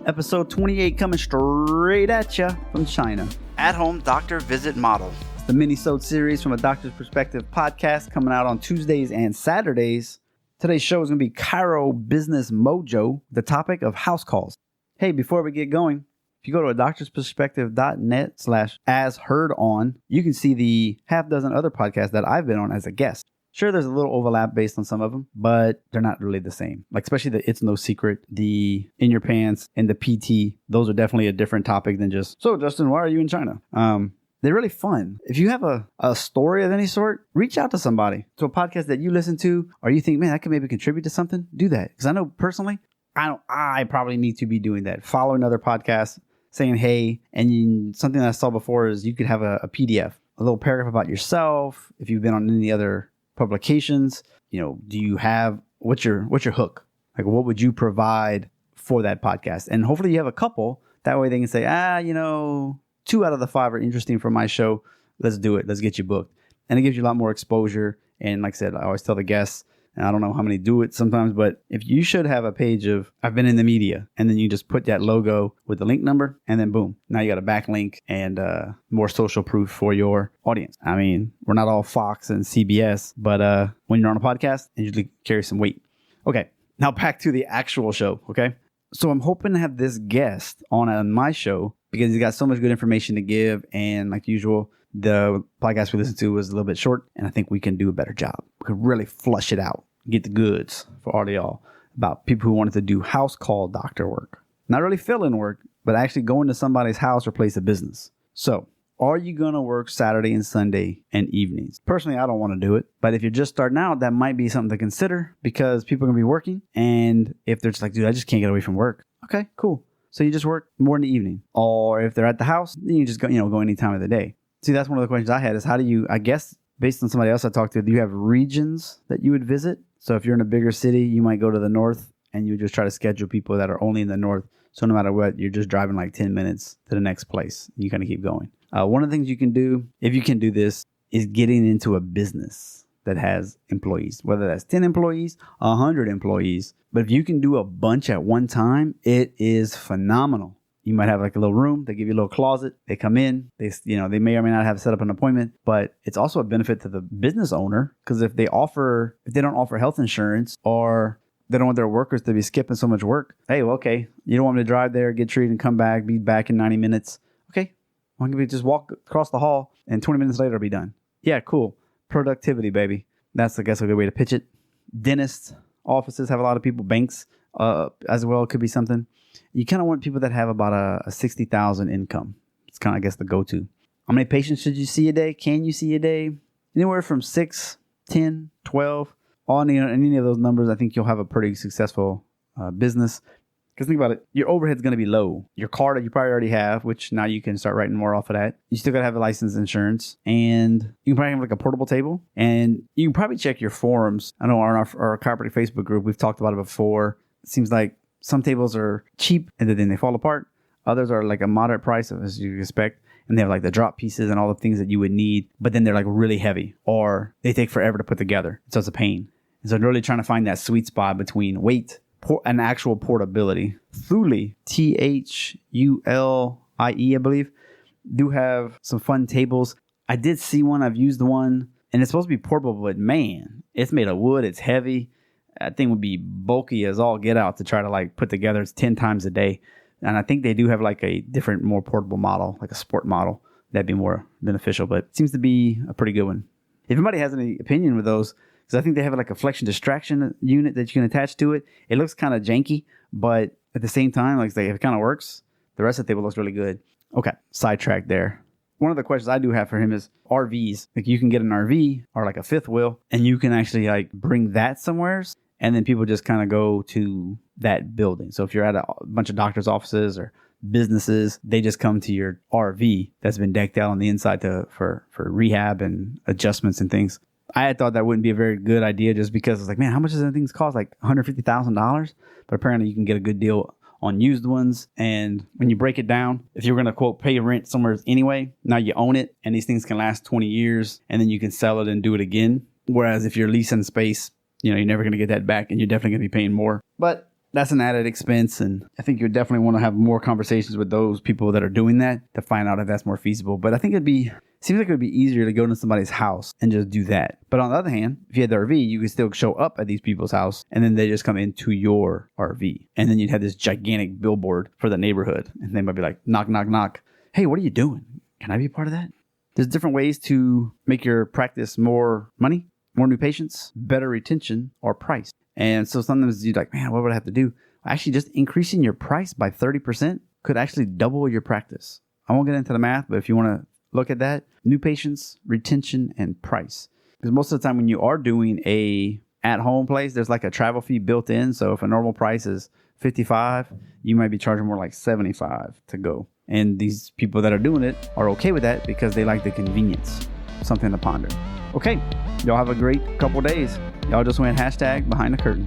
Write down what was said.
Episode 28 coming straight at ya from China. At-home doctor visit model. It's the mini-sode series from a doctor's perspective podcast coming out on Tuesdays and Saturdays. Today's show is going to be Chiro Business Mojo, the topic of house calls. Hey, before we get going, if you go to adoctorsperspective.net/as-heard-on, you can see the half dozen other podcasts that I've been on as a guest. Sure, there's a little overlap based on some of them, but they're not really the same. Like especially the It's No Secret, the In Your Pants, and the PT. Those are definitely a different topic than just, so Justin, why are you in China? They're really fun. If you have a story of any sort, reach out to somebody, to a podcast that you listen to, or you think, man, that could maybe contribute to something. Do that. Because I know personally, I probably need to be doing that. Following other podcasts, saying hey, and something that I saw before is you could have a PDF, a little paragraph about yourself. If you've been on any other publications, do you have, what's your hook? Like, what would you provide for that podcast? And hopefully you have a couple. That way they can say, 2 out of the 5 are interesting for my show. Let's do it. Let's get you booked. And it gives you a lot more exposure. And like I said, I always tell the guests, and I don't know how many do it sometimes, but if you should have a page of, I've been in the media, and then you just put that logo with the link number, and then boom, now you got a backlink and more social proof for your audience. I mean, we're not all Fox and CBS, but when you're on a podcast, it usually carries some weight. Okay, now back to the actual show, okay? So I'm hoping to have this guest on my show because he's got so much good information to give, and like usual, the podcast we listened to was a little bit short, and I think we can do a better job. We could really flush it out, get the goods for all of y'all about people who wanted to do house call doctor work. Not really fill-in work, but actually going to somebody's house or place of business. So, are you going to work Saturday and Sunday and evenings? Personally, I don't want to do it, but if you're just starting out, that might be something to consider because people are going to be working, and if they're just like, dude, I just can't get away from work. Okay, cool. So you just work more in the evening. Or if they're at the house, then you just go any time of the day. See, that's one of the questions I had is how do you, I guess, based on somebody else I talked to, do you have regions that you would visit? So if you're in a bigger city, you might go to the north and you just try to schedule people that are only in the north. So no matter what, you're just driving like 10 minutes to the next place. You kind of keep going. One of the things you can do, if you can do this, is getting into a business that has employees, whether that's 10 employees, 100 employees. But if you can do a bunch at one time, it is phenomenal. You might have like a little room. They give you a little closet. They come in. They may or may not have set up an appointment, but it's also a benefit to the business owner because if they don't offer health insurance or they don't want their workers to be skipping so much work. Hey, well, okay, you don't want me to drive there, get treated, and come back, be back in 90 minutes. Okay, why don't we just walk across the hall and 20 minutes later I'll be done. Yeah, cool. Productivity, baby. That's, I guess, a good way to pitch it. Dentists, offices have a lot of people. Banks as well could be something. You kind of want people that have about a 60,000 income. It's kind of, I guess, the go-to. How many patients should you see a day? Can you see a day? Anywhere from 6, 10, 12. On any of those numbers, I think you'll have a pretty successful business. Because think about it, your overhead's going to be low. Your car that you probably already have, which now you can start writing more off of that. You still got to have a license insurance. And you can probably have like a portable table. And you can probably check your forums. I know on our chiropractic Facebook group, we've talked about it before. It seems like some tables are cheap and then they fall apart. Others are like a moderate price, as you expect. And they have like the drop pieces and all the things that you would need. But then they're like really heavy or they take forever to put together. So it's a pain. And so I'm really trying to find that sweet spot between weight and actual portability. Thule, Thulie, I believe, do have some fun tables. I did see one. I've used one. And it's supposed to be portable, but man, it's made of wood. It's heavy. That thing would be bulky as all get out to try to like put together. It's 10 times a day. And I think they do have like a different, more portable model, like a sport model. That'd be more beneficial, but it seems to be a pretty good one. If anybody has any opinion with those, because I think they have like a flexion distraction unit that you can attach to it. It looks kind of janky, but at the same time, like if it kind of works, the rest of the table looks really good. Okay, sidetrack there. One of the questions I do have for him is RVs. Like you can get an RV or like a fifth wheel and you can actually like bring that somewhere. And then people just kind of go to that building. So if you're at a bunch of doctor's offices or businesses, they just come to your RV that's been decked out on the inside for rehab and adjustments and things. I had thought that wouldn't be a very good idea just because it's like, man, how much does that thing cost? Like $150,000? But apparently you can get a good deal on used ones. And when you break it down, if you're going to, quote, pay rent somewhere anyway, now you own it and these things can last 20 years and then you can sell it and do it again. Whereas if you're leasing space, you're never going to get that back and you're definitely going to be paying more. But that's an added expense. And I think you definitely want to have more conversations with those people that are doing that to find out if that's more feasible. But I think seems like it would be easier to go to somebody's house and just do that. But on the other hand, if you had the RV, you could still show up at these people's house and then they just come into your RV. And then you'd have this gigantic billboard for the neighborhood. And they might be like, knock, knock, knock. Hey, what are you doing? Can I be a part of that? There's different ways to make your practice more money, more new patients, better retention, or price. And so sometimes you're like, man, what would I have to do? Actually, just increasing your price by 30% could actually double your practice. I won't get into the math, but if you want to look at that, new patients, retention, and price. Because most of the time when you are doing a at-home place, there's like a travel fee built in. So if a normal price is $55, you might be charging more like $75 to go. And these people that are doing it are okay with that because they like the convenience. Something to ponder. Okay, y'all have a great couple days. Y'all just went #behind the curtain.